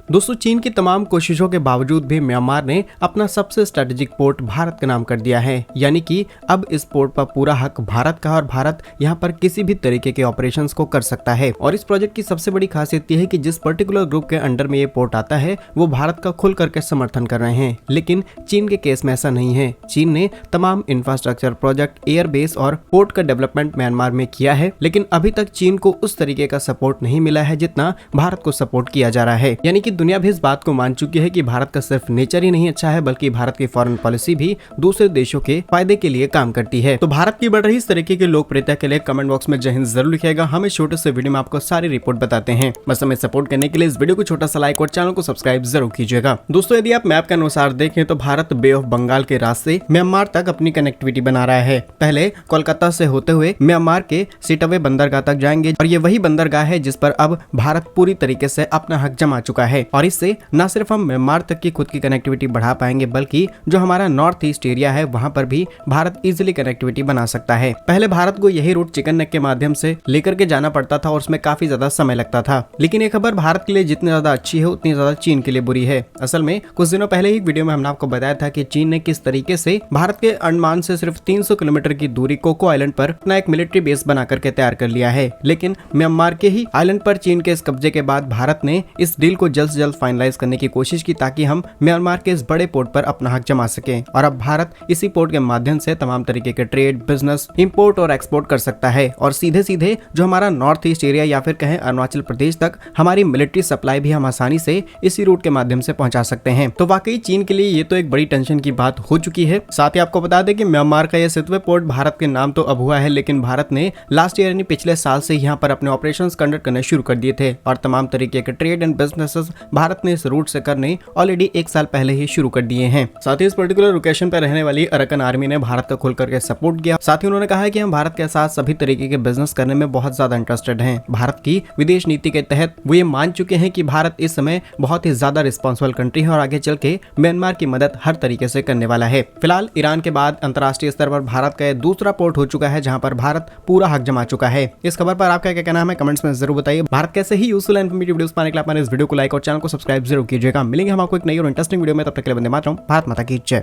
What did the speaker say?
दोस्तों, चीन की तमाम कोशिशों के बावजूद भी म्यांमार ने अपना सबसे स्ट्रेटेजिक पोर्ट भारत का नाम कर दिया है। यानी कि अब इस पोर्ट पर पूरा हक भारत का और भारत यहाँ पर किसी भी तरीके के ऑपरेशंस को कर सकता है। और इस प्रोजेक्ट की सबसे बड़ी खासियत यह है कि जिस पर्टिकुलर ग्रुप के अंडर में ये पोर्ट आता है वो भारत का खुल करके समर्थन कर रहे हैं। लेकिन चीन के केस में ऐसा नहीं है। चीन ने तमाम इंफ्रास्ट्रक्चर प्रोजेक्ट, एयरबेस और पोर्ट का डेवलपमेंट म्यांमार में किया है, लेकिन अभी तक चीन को उस तरीके का सपोर्ट नहीं मिला है जितना भारत को सपोर्ट किया जा रहा है। यानी कि दुनिया भी इस बात को मान चुकी है कि भारत का सिर्फ नेचर ही नहीं अच्छा है, बल्कि भारत की फॉरेन पॉलिसी भी दूसरे देशों के फायदे के लिए काम करती है। तो भारत की बढ़ रही इस तरीके की लोकप्रियता के लिए कमेंट बॉक्स में जय हिंद जरूर लिखिएगा। हम इस छोटे से वीडियो में आपको सारी रिपोर्ट बताते हैं। बस हमें सपोर्ट करने के लिए इस वीडियो को छोटा सा लाइक और चैनल को सब्सक्राइब जरूर कीजिएगा। दोस्तों, यदि आप मैप के अनुसार देखें तो भारत बे ऑफ बंगाल के रास्ते म्यांमार तक अपनी कनेक्टिविटी बना रहा है। पहले कोलकाता से होते हुए म्यांमार के सिटवे बंदरगाह तक जाएंगे और ये वही बंदरगाह है जिस पर अब भारत पूरी तरीके से अपना हक जमा चुका है। और इससे न सिर्फ हम म्यांमार तक की खुद की कनेक्टिविटी बढ़ा पाएंगे, बल्कि जो हमारा नॉर्थ ईस्ट एरिया है वहां पर भी भारत इजीली कनेक्टिविटी बना सकता है। पहले भारत को यही रूट चिकन नेक के माध्यम से लेकर के जाना पड़ता था और उसमें काफी ज्यादा समय लगता था। लेकिन ये खबर भारत के लिए जितनी ज्यादा अच्छी है उतनी ज्यादा चीन के लिए बुरी है। असल में कुछ दिनों पहले ही वीडियो में हमने आपको बताया था कि चीन ने किस तरीके से भारत के अंडमान से सिर्फ 300 किलोमीटर की दूरी कोको आइलैंड पर अपना एक मिलिट्री बेस बना करके तैयार कर लिया है। लेकिन म्यांमार के ही आइलैंड पर चीन के इस कब्जे के बाद भारत ने इस डील को जल्द से जल्द फाइनलाइज करने की कोशिश की ताकि हम म्यांमार के इस बड़े पोर्ट पर अपना हक जमा सकें। और अब भारत इसी पोर्ट के माध्यम से तमाम तरीके के ट्रेड, बिजनेस, इंपोर्ट और एक्सपोर्ट कर सकता है। और सीधे सीधे जो हमारा नॉर्थ ईस्ट एरिया या फिर कहें अरुणाचल प्रदेश तक हमारी मिलिट्री सप्लाई भी हम आसानी से इसी रूट के माध्यम से पहुंचा सकते हैं। तो वाकई चीन के लिए ये तो एक बड़ी टेंशन की बात हो चुकी है। साथ ही आपको बता दें कि म्यांमार का यह सितवे पोर्ट भारत के नाम तो अब हुआ है, लेकिन भारत ने लास्ट ईयर यानी पिछले साल से यहाँ पर अपने ऑपरेशंस कंडक्ट करने शुरू कर दिए थे और तमाम तरीके के ट्रेड एंड बिजनेसेस भारत ने इस रूट से करने ऑलरेडी एक साल पहले ही शुरू कर दिए हैं। साथ ही इस पर्टिकुलर लोकेशन पर रहने वाली अरकन आर्मी ने भारत को खुल करके सपोर्ट किया। साथ ही उन्होंने कहा है कि हम भारत के साथ सभी तरीके के बिजनेस करने में बहुत ज्यादा इंटरेस्टेड हैं। भारत की विदेश नीति के तहत वो ये मान चुके हैं कि भारत इस समय बहुत ही ज्यादा रिस्पॉन्सिबल कंट्री है और आगे चल के म्यांमार की मदद हर तरीके से करने वाला है। फिलहाल ईरान के बाद अंतर्राष्ट्रीय स्तर पर भारत का दूसरा पोर्ट हो चुका है जहां पर भारत पूरा हक जमा चुका है। इस खबर पर आपका क्या कहना है कमेंट्स में जरूर बताइए। भारत कैसे ही यूजफुल एंड इन्फॉर्मेटिव वीडियोस पाने के लिए इस वीडियो को लाइक और चैनल को सब्सक्राइब जरूर कीजिएगा। मिलेंगे हम आपको एक नई और इंटरेस्टिंग वीडियो में, तब तक के लिए वंदे मातरम। भारत माता की जय।